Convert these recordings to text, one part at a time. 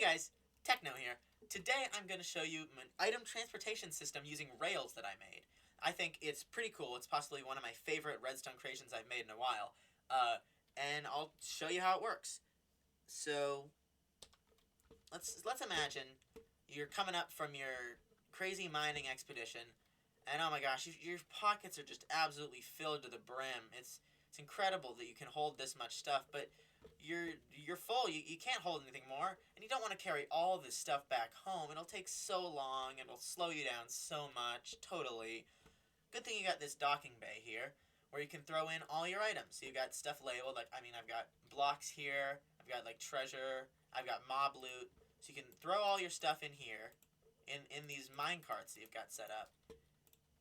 guys, Techno here. Today I'm going to show you an item transportation system using rails that I made. I think it's pretty cool. It's possibly one of my favorite redstone creations I've made in a while. And I'll show you how it works. So let's imagine you're coming up from your crazy mining expedition, and oh my gosh, your pockets are just absolutely filled to the brim. It's incredible that you can hold this much stuff, but you're full. You can't hold anything more, and you don't want to carry all this stuff back home. It'll take so long, and it'll slow you down so much. Totally. Good thing you got this docking bay here, where you can throw in all your items. So you got stuff labeled. I've got blocks here. I've got like treasure. I've got mob loot. So you can throw all your stuff in here, in these mine carts that you've got set up,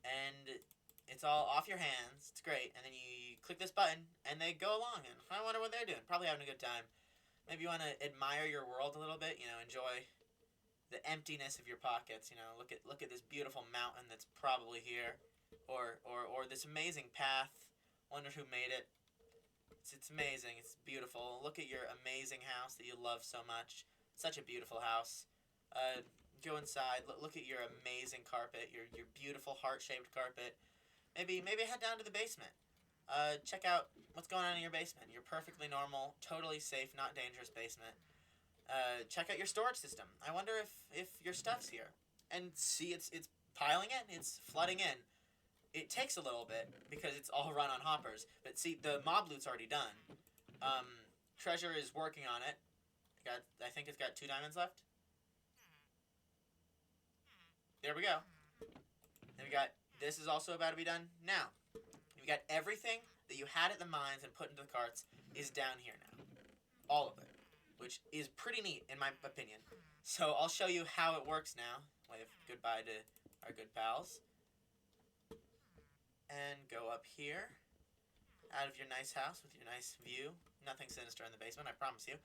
and it's all off your hands. It's great. And then you click this button, and they go along. And I wonder what they're doing. Probably having a good time. Maybe you want to admire your world a little bit. Enjoy the emptiness of your pockets. Look at this beautiful mountain that's probably here, or this amazing path. Wonder who made it. It's amazing. It's beautiful. Look at your amazing house that you love so much. Such a beautiful house. Go inside. Look at your amazing carpet. Your beautiful heart-shaped carpet. Maybe head down to the basement. Check out what's going on in your basement. Your perfectly normal, totally safe, not dangerous basement. Check out your storage system. I wonder if your stuff's here. And see, it's piling in. It's flooding in. It takes a little bit because it's all run on hoppers. But see, the mob loot's already done. Treasure is working on it. I think it's got 2 diamonds left. There we go. Then we got, this is also about to be done now. We got everything that you had at the mines and put into the carts is down here now. All of it. Which is pretty neat, in my opinion. So I'll show you how it works now. Wave goodbye to our good pals. And go up here. Out of your nice house with your nice view. Nothing sinister in the basement, I promise you.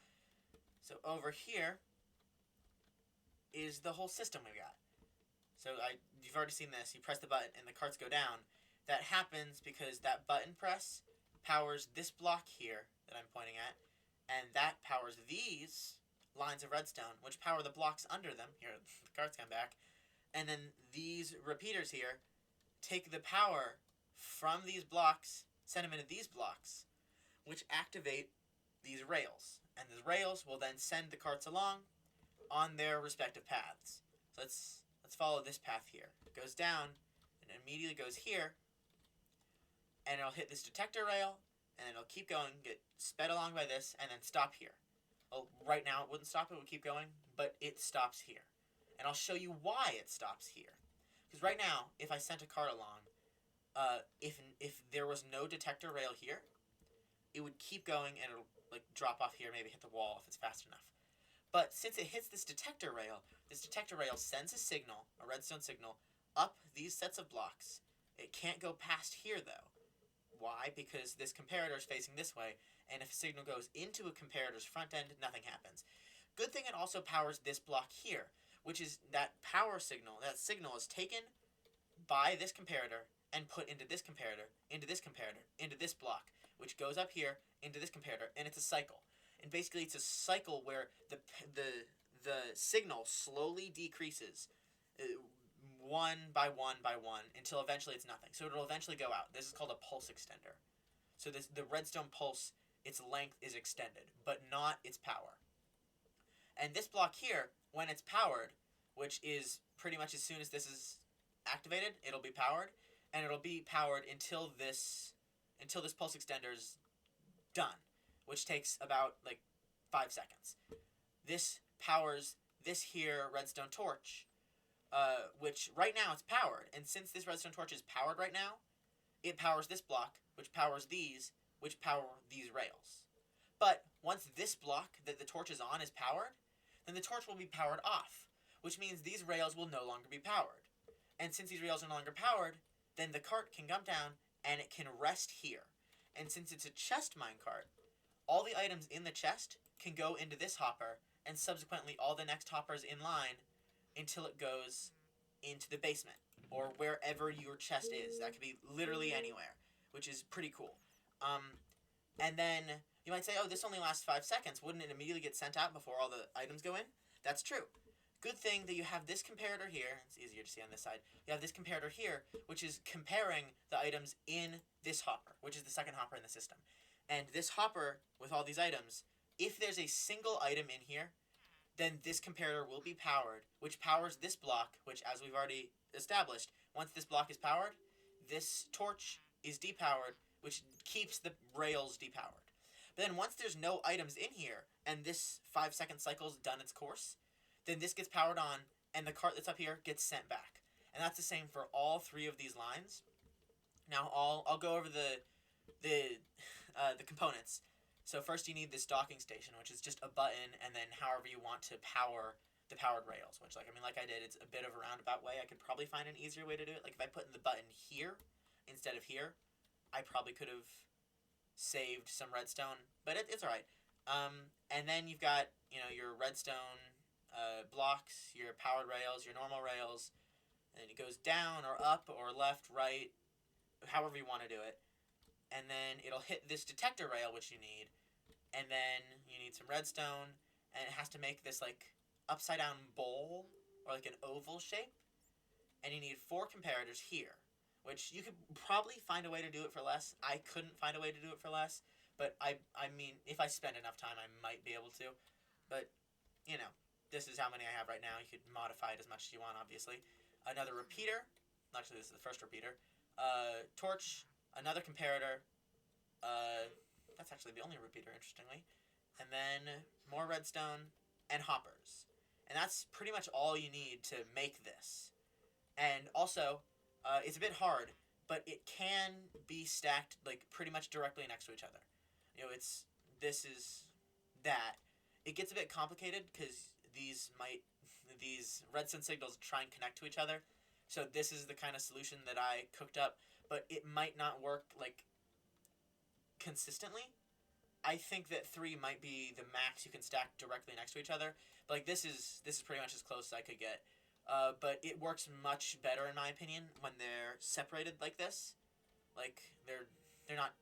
So over here is the whole system we got. So you've already seen this. You press the button and the carts go down. That happens because that button press powers this block here that I'm pointing at, and that powers these lines of redstone, which power the blocks under them. Here, the carts come back. And then these repeaters here take the power from these blocks, send them into these blocks, which activate these rails. And the rails will then send the carts along on their respective paths. So let's follow this path here. It goes down and immediately goes here, and it'll hit this detector rail, and then it'll keep going, get sped along by this, and then stop here. Well, right now it wouldn't stop, it would keep going, but it stops here. And I'll show you why it stops here. Because right now, if I sent a cart along, if there was no detector rail here, it would keep going and it'll like drop off here, maybe hit the wall if it's fast enough. But since it hits this detector rail sends a signal, a redstone signal, up these sets of blocks. It can't go past here though. Why? Because this comparator is facing this way, and if a signal goes into a comparator's front end, nothing happens. Good thing it also powers this block here, which is that power signal. That signal is taken by this comparator and put into this comparator, into this comparator, into this block, which goes up here into this comparator, and it's a cycle. And basically, it's a cycle where the signal slowly decreases, one by one by one, until eventually it's nothing. So it'll eventually go out. This is called a pulse extender. So the redstone pulse, its length is extended, but not its power. And this block here, when it's powered, which is pretty much as soon as this is activated, it'll be powered, and it'll be powered until this pulse extender is done, which takes about like 5 seconds. This powers this here redstone torch, which right now it's powered, and since this redstone torch is powered right now, it powers this block, which powers these, which power these rails. But once this block that the torch is on is powered, then the torch will be powered off, which means these rails will no longer be powered. And since these rails are no longer powered, then the cart can come down and it can rest here. And since it's a chest minecart, all the items in the chest can go into this hopper, and subsequently all the next hoppers in line until it goes into the basement, or wherever your chest is. That could be literally anywhere, which is pretty cool. And then you might say, oh, this only lasts 5 seconds. Wouldn't it immediately get sent out before all the items go in? That's true. Good thing that you have this comparator here. It's easier to see on this side. You have this comparator here, which is comparing the items in this hopper, which is the second hopper in the system. And this hopper with all these items, if there's a single item in here, then this comparator will be powered, which powers this block, which, as we've already established, once this block is powered, this torch is depowered, which keeps the rails depowered. But then once there's no items in here, and this 5-second cycle's done its course, then this gets powered on, and the cart that's up here gets sent back. And that's the same for all 3 of these lines. Now I'll go over the components. So first you need this docking station, which is just a button, and then however you want to power the powered rails, which, like I did, it's a bit of a roundabout way. I could probably find an easier way to do it. Like, if I put in the button here instead of here, I probably could have saved some redstone, but it's alright. And then you've got, your redstone blocks, your powered rails, your normal rails, and it goes down or up or left, right, however you want to do it. And then it'll hit this detector rail, which you need, and then you need some redstone, and it has to make this, like, upside down bowl, or like an oval shape, and you need 4 comparators here, which you could probably find a way to do it for less. I couldn't find a way to do it for less, but I mean, if I spend enough time, I might be able to, but, this is how many I have right now. You could modify it as much as you want, obviously. Another repeater, actually this is the first repeater, torch, another comparator, that's actually the only repeater, interestingly, and then more redstone, and hoppers. And that's pretty much all you need to make this. And also, it's a bit hard, but it can be stacked, like, pretty much directly next to each other. This is that. It gets a bit complicated, because these redstone signals try and connect to each other. So this is the kind of solution that I cooked up, but it might not work, like, consistently. I think that 3 might be the max you can stack directly next to each other. But, like, this is pretty much as close as I could get. But it works much better, in my opinion, when they're separated like this. Like, they're not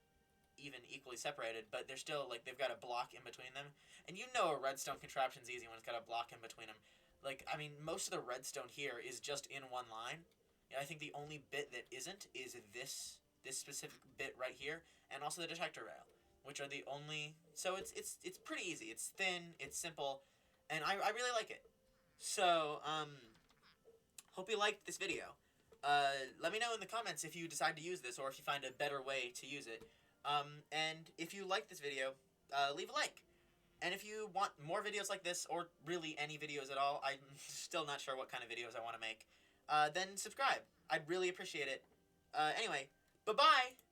even equally separated, but they're still, like, they've got a block in between them. And a redstone contraption's easy when it's got a block in between them. Like, I mean, most of the redstone here is just in one line. I think the only bit that isn't is this specific bit right here, and also the detector rail, which are the only. So it's pretty easy. It's thin, it's simple, and I really like it. So hope you liked this video. Let me know in the comments if you decide to use this, or if you find a better way to use it. And if you like this video, leave a like. And if you want more videos like this, or really any videos at all, I'm still not sure what kind of videos I want to make, then subscribe. I'd really appreciate it. Anyway, bye-bye!